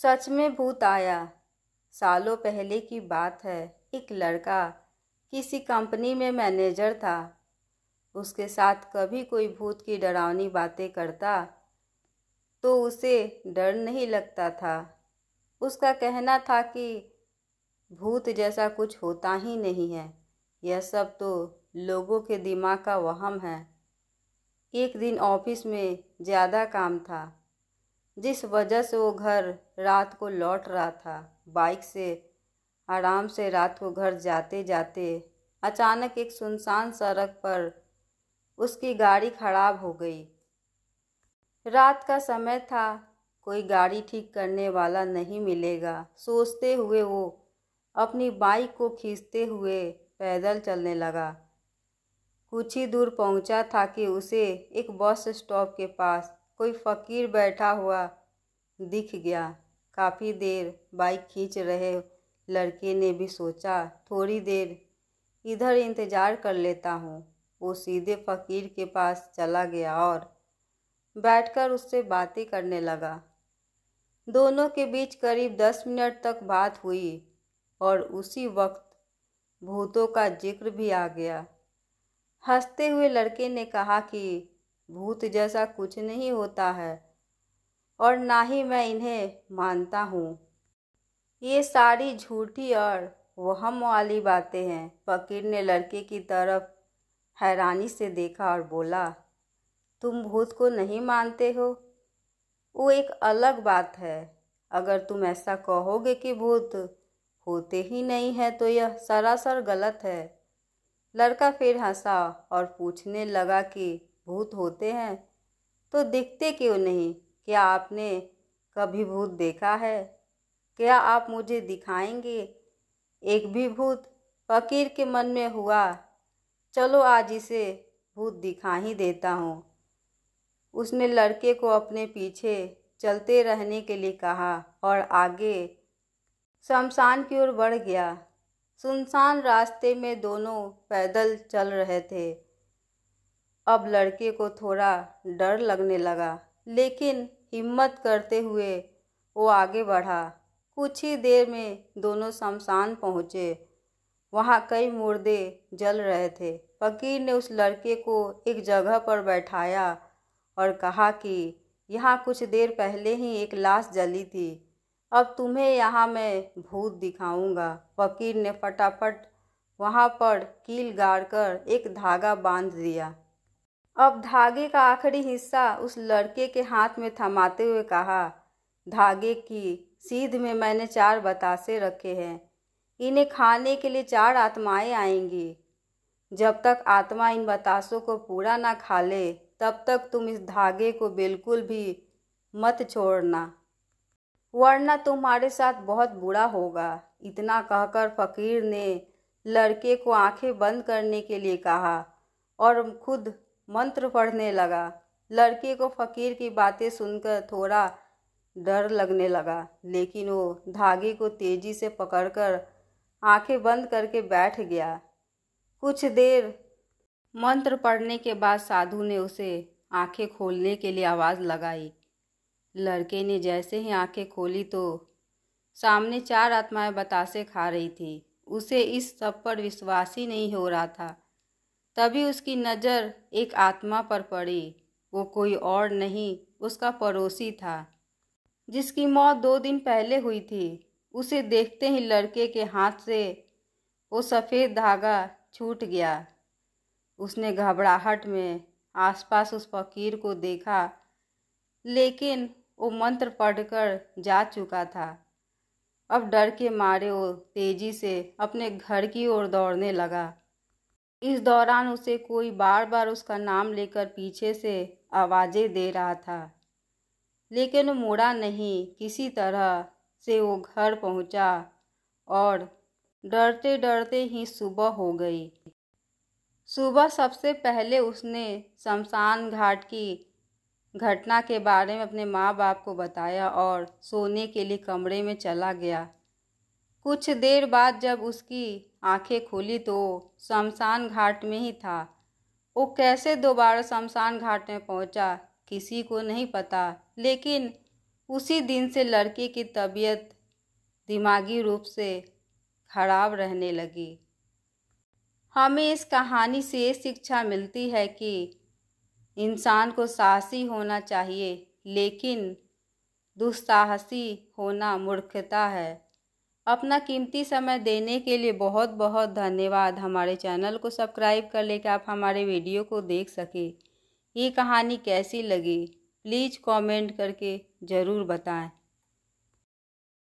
सच में भूत आया। सालों पहले की बात है। एक लड़का किसी कंपनी में मैनेजर था। उसके साथ कभी कोई भूत की डरावनी बातें करता तो उसे डर नहीं लगता था। उसका कहना था कि भूत जैसा कुछ होता ही नहीं है, यह सब तो लोगों के दिमाग का वहम है। एक दिन ऑफिस में ज़्यादा काम था, जिस वजह से वो घर रात को लौट रहा था। बाइक से आराम से रात को घर जाते जाते अचानक एक सुनसान सड़क पर उसकी गाड़ी खराब हो गई। रात का समय था, कोई गाड़ी ठीक करने वाला नहीं मिलेगा। सोचते हुए वो अपनी बाइक को खींचते हुए पैदल चलने लगा। कुछ ही दूर पहुंचा था कि उसे एक बस स्टॉप के पास कोई फकीर बैठा हुआ दिख गया। काफ़ी देर बाइक खींच रहे लड़के ने भी सोचा, थोड़ी देर इधर इंतज़ार कर लेता हूँ। वो सीधे फकीर के पास चला गया और बैठकर उससे बातें करने लगा। दोनों के बीच करीब 10 मिनट तक बात हुई और उसी वक्त भूतों का जिक्र भी आ गया। हंसते हुए लड़के ने कहा कि भूत जैसा कुछ नहीं होता है और ना ही मैं इन्हें मानता हूँ। ये सारी झूठी और वहम वाली बातें हैं। फकीर ने लड़के की तरफ हैरानी से देखा और बोला, तुम भूत को नहीं मानते हो? वो एक अलग बात है। अगर तुम ऐसा कहोगे कि भूत होते ही नहीं है तो यह सरासर गलत है। लड़का फिर हंसा और पूछने लगा कि भूत होते हैं तो दिखते क्यों नहीं? क्या आपने कभी भूत देखा है? क्या आप मुझे दिखाएंगे एक भी भूत? फकीर के मन में हुआ, चलो आज इसे भूत दिखा ही देता हूँ। उसने लड़के को अपने पीछे चलते रहने के लिए कहा और आगे शमशान की ओर बढ़ गया। सुनसान रास्ते में दोनों पैदल चल रहे थे। अब लड़के को थोड़ा डर लगने लगा, लेकिन हिम्मत करते हुए वो आगे बढ़ा। कुछ ही देर में दोनों शमशान पहुँचे। वहाँ कई मुर्दे जल रहे थे। फकीर ने उस लड़के को एक जगह पर बैठाया और कहा कि यहाँ कुछ देर पहले ही एक लाश जली थी। अब तुम्हें यहाँ मैं भूत दिखाऊंगा। फकीर ने फटाफट वहाँ पर कील गाड़कर एक धागा बांध दिया। अब धागे का आखिरी हिस्सा उस लड़के के हाथ में थमाते हुए कहा, धागे की सीध में मैंने 4 बतासे रखे हैं। इन्हें खाने के लिए 4 आत्माएं आएंगी। जब तक आत्मा इन बतासों को पूरा ना खा ले, तब तक तुम इस धागे को बिल्कुल भी मत छोड़ना, वरना तुम्हारे साथ बहुत बुरा होगा। इतना कहकर फकीर ने लड़के को आंखें बंद करने के लिए कहा और खुद मंत्र पढ़ने लगा। लड़के को फकीर की बातें सुनकर थोड़ा डर लगने लगा, लेकिन वो धागे को तेजी से पकड़कर आंखें बंद करके बैठ गया। कुछ देर मंत्र पढ़ने के बाद साधु ने उसे आंखें खोलने के लिए आवाज़ लगाई। लड़के ने जैसे ही आंखें खोली तो सामने 4 आत्माएं बतासे खा रही थी। उसे इस सब पर विश्वास ही नहीं हो रहा था। तभी उसकी नज़र एक आत्मा पर पड़ी। वो कोई और नहीं, उसका पड़ोसी था, जिसकी मौत 2 दिन पहले हुई थी। उसे देखते ही लड़के के हाथ से वो सफ़ेद धागा छूट गया। उसने घबराहट में आसपास उस फकीर को देखा, लेकिन वो मंत्र पढ़कर जा चुका था। अब डर के मारे वो तेजी से अपने घर की ओर दौड़ने लगा। इस दौरान उसे कोई बार बार उसका नाम लेकर पीछे से आवाज़ें दे रहा था, लेकिन वो मुड़ा नहीं। किसी तरह से वो घर पहुंचा और डरते डरते ही सुबह हो गई। सुबह सबसे पहले उसने शमशान घाट की घटना के बारे में अपने माँ बाप को बताया और सोने के लिए कमरे में चला गया। कुछ देर बाद जब उसकी आंखें खुली तो शमशान घाट में ही था। वो कैसे दोबारा शमशान घाट में पहुंचा किसी को नहीं पता, लेकिन उसी दिन से लड़के की तबीयत दिमागी रूप से खराब रहने लगी। हमें इस कहानी से ये शिक्षा मिलती है कि इंसान को साहसी होना चाहिए, लेकिन दुस्साहसी होना मूर्खता है। अपना कीमती समय देने के लिए बहुत बहुत धन्यवाद। हमारे चैनल को सब्सक्राइब कर ले कि आप हमारे वीडियो को देख सकें। ये कहानी कैसी लगी प्लीज़ कमेंट करके ज़रूर बताएं।